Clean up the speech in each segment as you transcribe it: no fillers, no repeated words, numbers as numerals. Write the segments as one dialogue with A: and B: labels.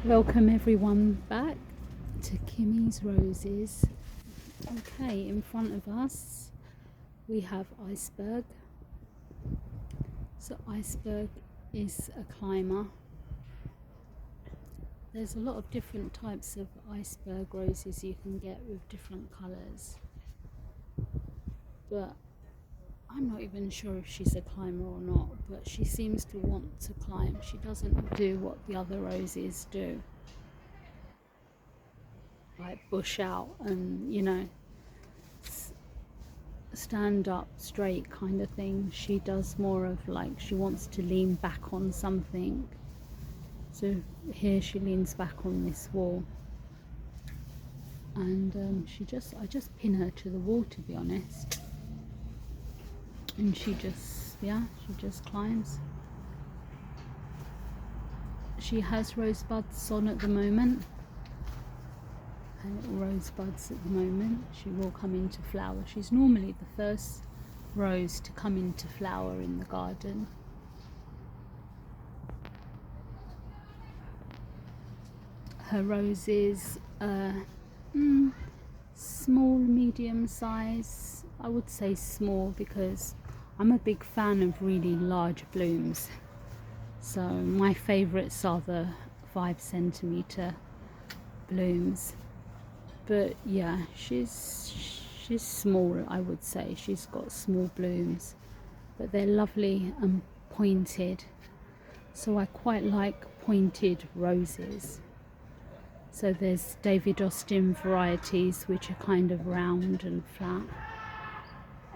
A: Welcome everyone back to Kimmy's Roses. Okay, in front of us we have Iceberg. So Iceberg is a climber. There's a lot of different types of iceberg roses you can get with different colours. But I'm not even sure if she's a climber or not, but she seems to want to climb. She doesn't do what the other roses do, like bush out and, stand up straight kind of thing. She does more of like she wants to lean back on something. So here she leans back on this wall, and I just pin her to the wall, to be honest, and she just climbs. She has rosebuds on at the moment. Her little rosebuds at the moment. She will come into flower. She's normally the first rose to come into flower in the garden. Her roses are small, medium size. I would say small because I'm a big fan of really large blooms. So my favourites are the 5 centimetre blooms. But yeah, she's small, I would say. She's got small blooms, but they're lovely and pointed. So I quite like pointed roses. So there's David Austin varieties which are kind of round and flat.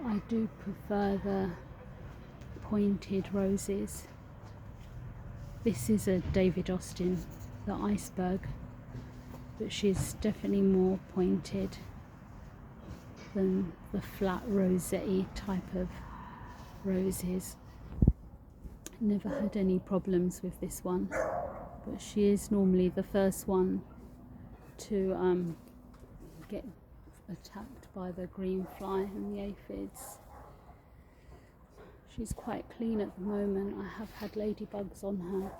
A: I do prefer the pointed roses. This is a David Austin, the Iceberg, but she's definitely more pointed than the flat rosette type of roses. Never had any problems with this one, but she is normally the first one to get attacked by the green fly and the aphids. She's quite clean at the moment. I have had ladybugs on her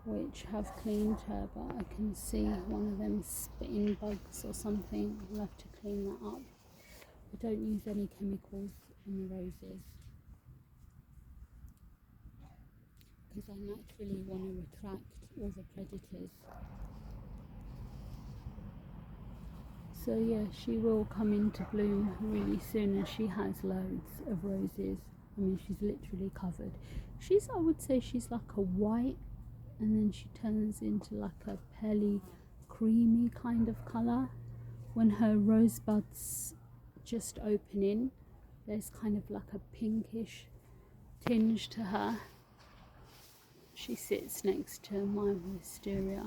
A: which have cleaned her, but I can see one of them spitting bugs or something. I'll have to clean that up. I don't use any chemicals on the roses because I naturally want to attract all the predators. So yeah, she will come into bloom really soon, and she has loads of roses. I mean, she's literally covered. I would say she's like a white, and then she turns into like a pearly, creamy kind of colour. When her rosebuds just open in, there's kind of like a pinkish tinge to her. She sits next to my wisteria,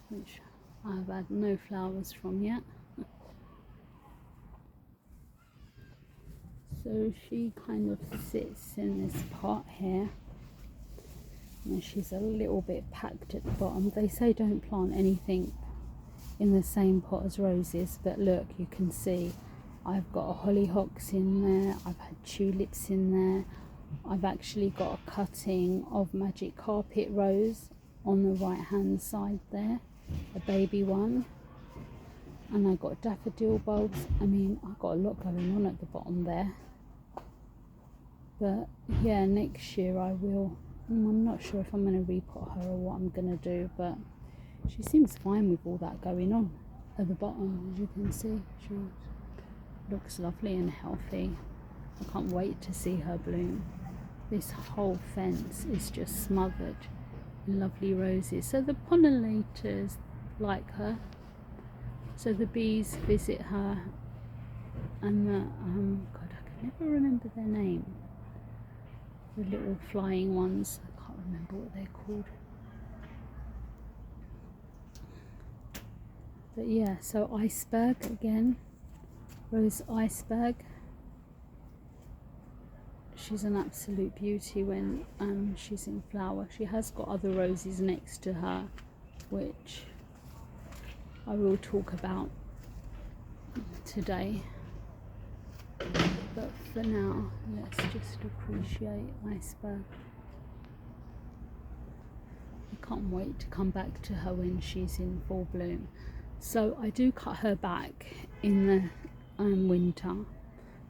A: which I've had no flowers from yet. So she kind of sits in this pot here, and she's a little bit packed at the bottom. They say don't plant anything in the same pot as roses, but look, you can see I've got hollyhocks in there, I've had tulips in there, I've actually got a cutting of magic carpet rose on the right hand side there, a baby one, and I got daffodil bulbs. I mean, I've got a lot going on at the bottom there. But yeah, next year I will. I'm not sure if I'm going to repot her or what I'm going to do, but she seems fine with all that going on at the bottom. As you can see, she looks lovely and healthy. I can't wait to see her bloom. This whole fence is just smothered in lovely roses. So the pollinators like her. So the bees visit her, and the God, I can never remember their name. The little flying ones, I can't remember what they're called. But yeah, so Iceberg again, Rose Iceberg. She's an absolute beauty when she's in flower. She has got other roses next to her, which I will talk about today. But for now, let's just appreciate Iceberg. I can't wait to come back to her when she's in full bloom. So I do cut her back in the winter,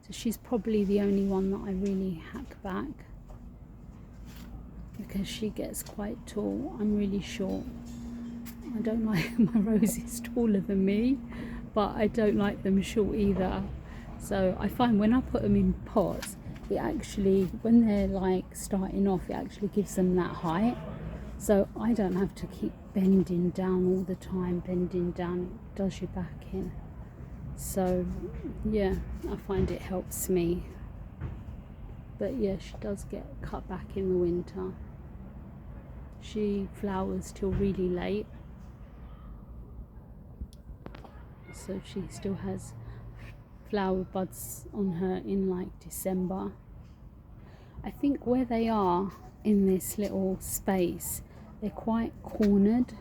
A: so she's probably the only one that I really hack back, because she gets quite tall. I'm really short. I don't like my roses taller than me, but I don't like them short either. So I find when I put them in pots, it actually, when they're like starting off, it actually gives them that height. So I don't have to keep bending down all the time. Bending down, it does your back in. So yeah, I find it helps me. But yeah, she does get cut back in the winter. She flowers till really late, so she still has flower buds on her in like December. I think where they are in this little space, they're quite cornered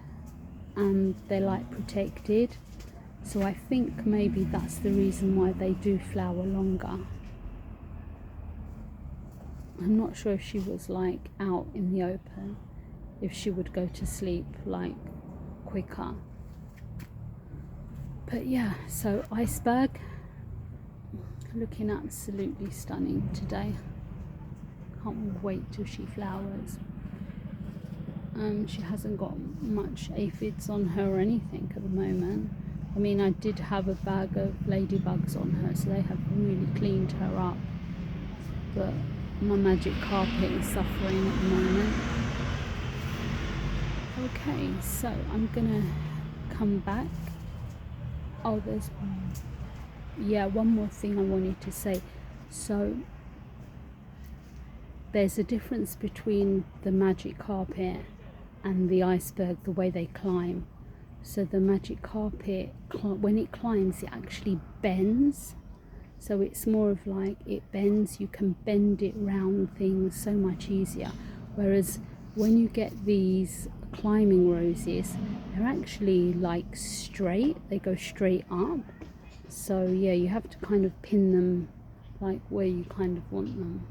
A: and they're like protected, so I think maybe that's the reason why they do flower longer. I'm not sure if she was like out in the open, if she would go to sleep like quicker. But yeah, so Iceberg looking absolutely stunning today. Can't wait till she flowers. She hasn't got much aphids on her or anything at the moment. I mean, I did have a bag of ladybugs on her, so they have really cleaned her up, but my magic carpet is suffering at the moment. Okay, so I'm gonna come back. Oh, there's one more thing I wanted to say. So there's a difference between the magic carpet and the iceberg, the way they climb. So the magic carpet, when it climbs, it actually bends. So it's more of like, it bends, you can bend it round things so much easier. Whereas when you get these climbing roses, they're actually like straight, they go straight up. So yeah, you have to kind of pin them like where you kind of want them.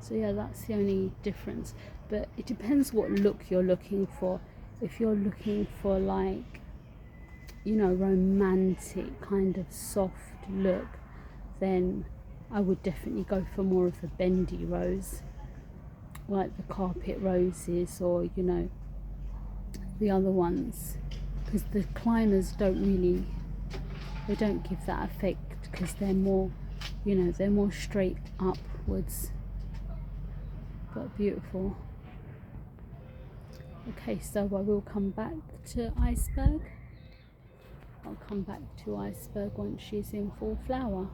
A: So yeah, that's the only difference. But it depends what look you're looking for. If you're looking for like, you know, romantic kind of soft look, then I would definitely go for more of a bendy rose, like the carpet roses, or you know, the other ones, because the climbers don't give that effect, because they're more, you know, they're more straight upwards, but beautiful. Okay, so I will come back to Iceberg. I'll come back to Iceberg once she's in full flower.